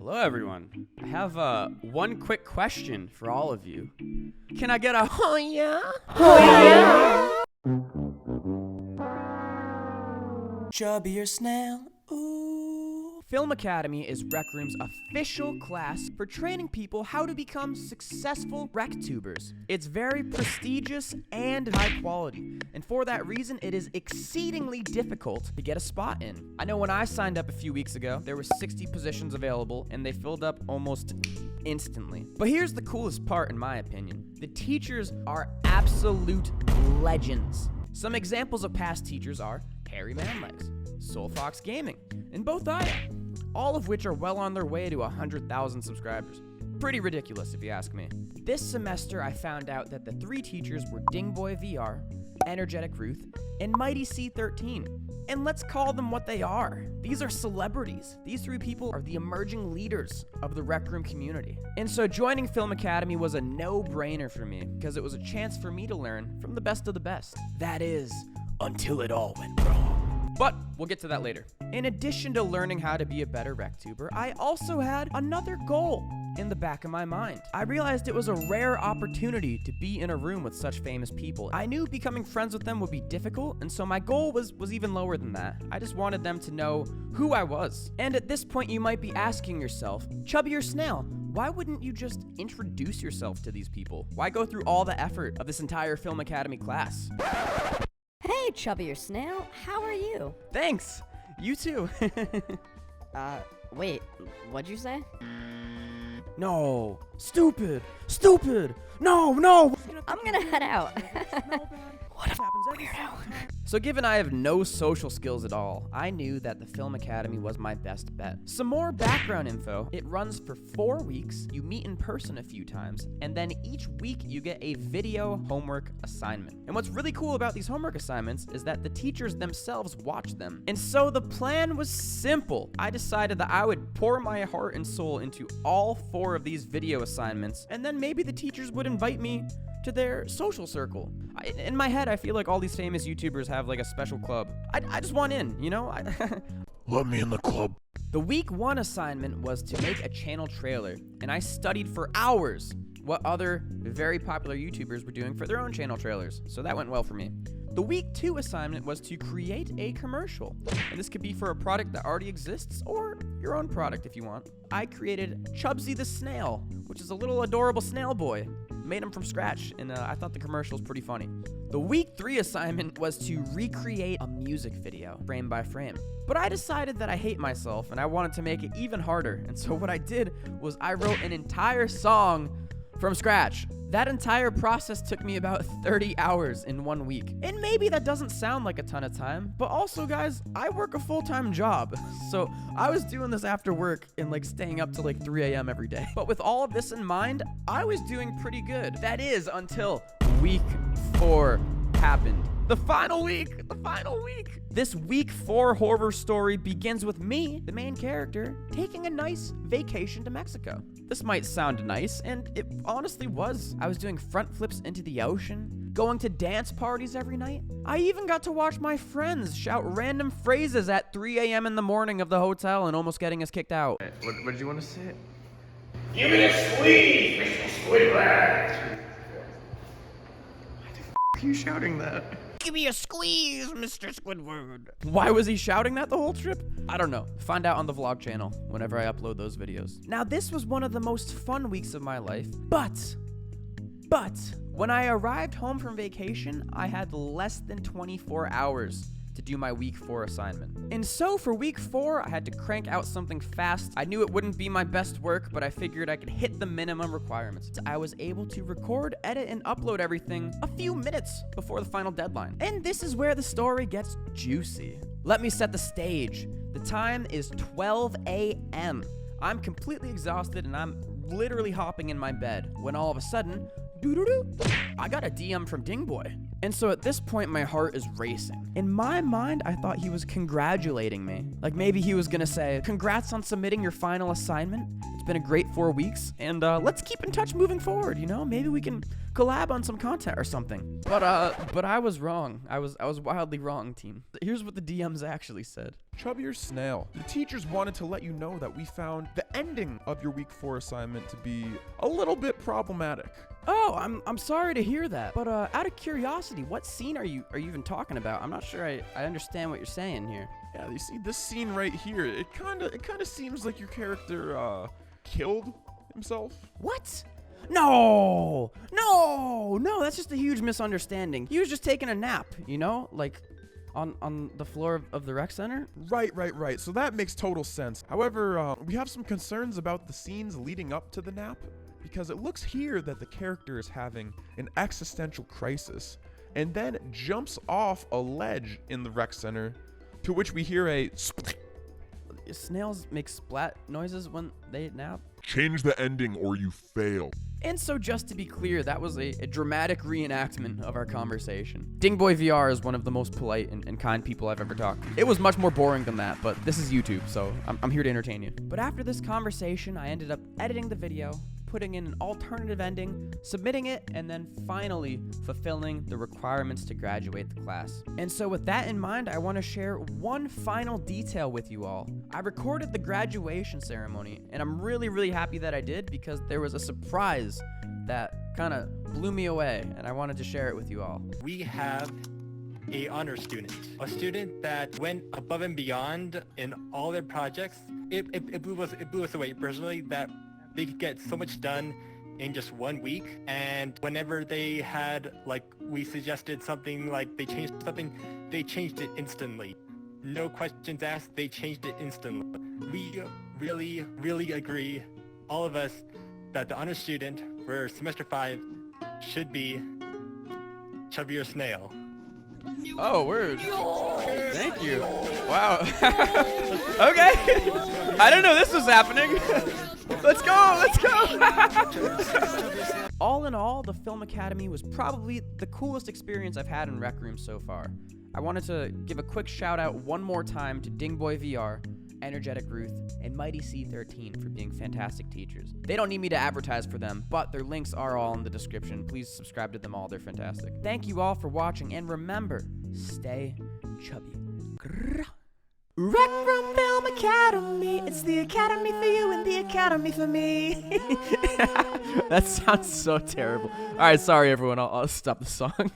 Hello, everyone. I have one quick question for all of you. Can I get a oh yeah? Oh yeah? ChubbierSnail. Ooh. Film Academy is Rec Room's official class for training people how to become successful RecTubers. It's very prestigious and high quality, and for that reason, it is exceedingly difficult to get a spot in. I know when I signed up a few weeks ago, there were 60 positions available, and they filled up almost instantly. But here's the coolest part, in my opinion. The teachers are absolute legends. Some examples of past teachers are Harry Manlegs, Soul Fox Gaming, and both all of which are well on their way to 100,000 subscribers. Pretty ridiculous if you ask me. This semester I found out that the 3 teachers were Dingboy VR, Energetic Ruth, and Mighty C13. And let's call them what they are. These are celebrities. These 3 people are the emerging leaders of the Rec Room community. And so joining Film Academy was a no-brainer for me because it was a chance for me to learn from the best of the best. That is, until it all went wrong. But we'll get to that later. In addition to learning how to be a better RecTuber, I also had another goal in the back of my mind. I realized it was a rare opportunity to be in a room with such famous people. I knew becoming friends with them would be difficult, and so my goal was even lower than that. I just wanted them to know who I was. And at this point, you might be asking yourself, ChubbierSnail, why wouldn't you just introduce yourself to these people? Why go through all the effort of this entire Film Academy class? Hey, ChubbierSnail, how are you? Thanks! You too. Wait, what'd you say? No! Stupid! Stupid! No! I'm gonna head out. What happens every single time? So given I have no social skills at all, I knew that the Film Academy was my best bet. Some more background info. It runs for 4 weeks, you meet in person a few times, and then each week you get a video homework assignment. And what's really cool about these homework assignments is that the teachers themselves watch them. And so the plan was simple. I decided that I would pour my heart and soul into all 4 of these video assignments, and then maybe the teachers would invite me to their social circle. In my head, I feel like all these famous YouTubers have like a special club. I just want in, you know? Let me in the club. The week 1 assignment was to make a channel trailer, and I studied for hours what other very popular YouTubers were doing for their own channel trailers, so that went well for me. The week 2 assignment was to create a commercial, and this could be for a product that already exists or your own product if you want. I created Chubbsy the Snail, which is a little adorable snail boy. Made him from scratch, and I thought the commercial was pretty funny. The week 3 assignment was to recreate a music video, frame by frame. But I decided that I hate myself, and I wanted to make it even harder, and so what I did was I wrote an entire song from scratch. That entire process took me about 30 hours in 1 week. And maybe that doesn't sound like a ton of time, but also guys, I work a full-time job. So I was doing this after work and like staying up till like 3 a.m. every day. But with all of this in mind, I was doing pretty good. That is until week 4 happened. The final week. This week 4 horror story begins with me, the main character, taking a nice vacation to Mexico. This might sound nice, and it honestly was. I was doing front flips into the ocean, going to dance parties every night. I even got to watch my friends shout random phrases at 3 a.m. in the morning of the hotel and almost getting us kicked out. What did you want to say? Give me a squeeze, Mr. Squidward. Why the f*** are you shouting that? Give me a squeeze, Mr. Squidward. Why was he shouting that the whole trip? I don't know. Find out on the vlog channel whenever I upload those videos. Now, this was one of the most fun weeks of my life, but when I arrived home from vacation, I had less than 24 hours to do my week 4 assignment. And so for week 4, I had to crank out something fast. I knew it wouldn't be my best work, but I figured I could hit the minimum requirements. I was able to record, edit, and upload everything a few minutes before the final deadline. And this is where the story gets juicy. Let me set the stage. The time is 12 a.m. I'm completely exhausted and I'm literally hopping in my bed when all of a sudden, I got a DM from Dingboy. And so at this point, my heart is racing. In my mind, I thought he was congratulating me. Like maybe he was gonna say, congrats on submitting your final assignment. It's been a great 4 weeks, and let's keep in touch moving forward, you know? Maybe we can collab on some content or something. But I was wrong. I was wildly wrong, team. Here's what the DMs actually said. ChubbierSnail, the teachers wanted to let you know that we found the ending of your week 4 assignment to be a little bit problematic. Oh, I'm sorry to hear that. But out of curiosity, what scene are you even talking about? I'm not sure I understand what you're saying here. Yeah, you see this scene right here. It kind of seems like your character killed himself. What? No, that's just a huge misunderstanding. He was just taking a nap, you know, like on the floor of the rec center. Right. So that makes total sense. However, we have some concerns about the scenes leading up to the nap, because it looks here that the character is having an existential crisis and then jumps off a ledge in the rec center, to which we hear a split. Snails make splat noises when they nap. Change the ending or you fail. And so just to be clear, that was a dramatic reenactment of our conversation. Dingboy VR is one of the most polite and kind people I've ever talked to. It was much more boring than that, but this is YouTube, so I'm here to entertain you. But after this conversation, I ended up editing the video, putting in an alternative ending, submitting it, and then finally fulfilling the requirements to graduate the class. And so with that in mind, I want to share one final detail with you all. I recorded the graduation ceremony, and I'm really happy that I did, because there was a surprise that kind of blew me away, and I wanted to share it with you all. We have a honor student, a student that went above and beyond in all their projects. It blew us away personally that they could get so much done in just 1 week, and whenever they had, like, we suggested something, like they changed something, they changed it instantly. No questions asked, they changed it instantly. We really agree, all of us, that the honor student for semester 5 should be ChubbierSnail. Oh, word. Thank you. Wow. Okay. I didn't know this was happening. Let's go. All in all, the Film Academy was probably the coolest experience I've had in Rec Room so far. I wanted to give a quick shout out one more time to Dingboy VR, Energetic Ruth, and Mighty C13 for being fantastic teachers. They don't need me to advertise for them, but their links are all in the description. Please subscribe to them all, they're fantastic. Thank you all for watching, and remember, stay chubby. Rec Room Film Academy, it's the academy for you and the academy for me. That sounds so terrible. Alright, sorry everyone, I'll stop the song.